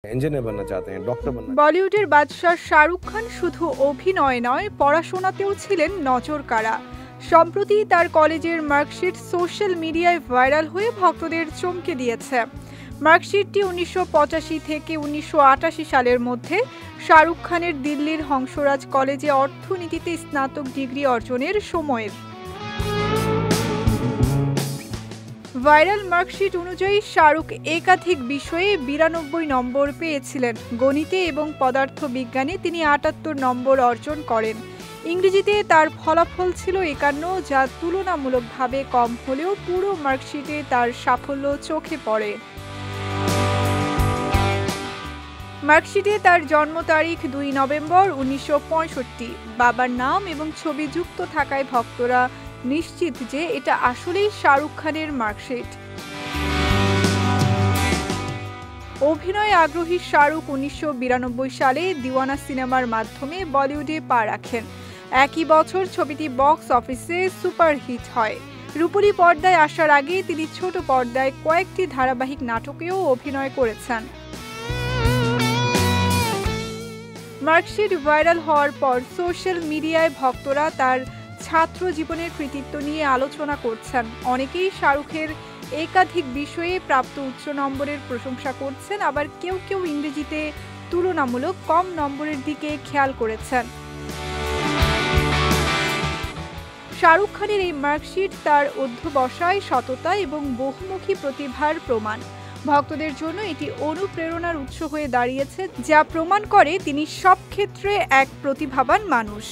Engineer बनना चाहते हैं, डॉक्टर बनना। বলিউডের বাদশা শাহরুখ খান শুধু অভিনয় নয়, পড়াশোনাতেও ছিলেন নজরকাড়া। সম্প্রতি তার কলেজের মার্কশিট সোশ্যাল মিডিয়ায় ভাইরাল হয়ে ভক্তদের চমকে দিয়েছে। মার্কশিটটি 1985 থেকে 1988 সালের মধ্যে শাহরুখ খানের দিল্লির হংসরাজ কলেজে অর্থনীতিতে স্নাতক ডিগ্রি অর্জনের সময়ের। ভাইরাল মার্কশিট অনুযায়ী শাহরুখ একাধিক বিষয়ে 92 নম্বর পেয়েছিলেন। গণিতে এবং পদার্থ বিজ্ঞানে তিনি 78 নম্বর অর্জন করেন। ইংরেজিতে তার ফলাফল ছিল 51, যা তুলনামূলকভাবে কম হলেও পুরো মার্কশিটে তার সাফল্য চোখে পড়ে। মার্কশিটে তার জন্ম তারিখ 2 নভেম্বর 1965। বাবার নাম এবং ছবি যুক্ত থাকায় ভক্তরা নিশ্চিত যে এটা আসলেই শাহরুখ খানের মার্কশিট। অভিনয়ে আগ্রহী শাহরুখ 1992 সালে দিওয়ানা সিনেমার মাধ্যমে বলিউডে পা রাখেন। একই বছর ছবিটি বক্স অফিসে সুপারহিট হয়। রূপলী পর্দায় আসার আগে তিনি ছোট পর্দায় কয়েকটি ধারাবাহিক নাটকেও অভিনয় করেছেন। মার্কশিট ভাইরাল হওয়ার পর সোশ্যাল মিডিয়ায় ভক্তরা তার ছাত্র জীবনের কৃতিত্ব নিয়ে আলোচনা করছেন। অনেকেই শাহরুখের একাধিক বিষয়ে প্রাপ্ত উচ্চ নম্বরের প্রশংসা করছেন, আবার কেউ কেউ ইংরেজিতে তুলনামূলক কম নম্বরের দিকে খেয়াল করেছেন। শাহরুখ খানের এই মার্কশিট তার অধ্যবসায়, সততা এবং বহুমুখী প্রতিভার প্রমাণ। ভক্তদের জন্য এটি অনুপ্রেরণার উৎস হয়ে দাঁড়িয়েছে, যা প্রমাণ করে তিনি সব ক্ষেত্রে এক প্রতিভাবান মানুষ।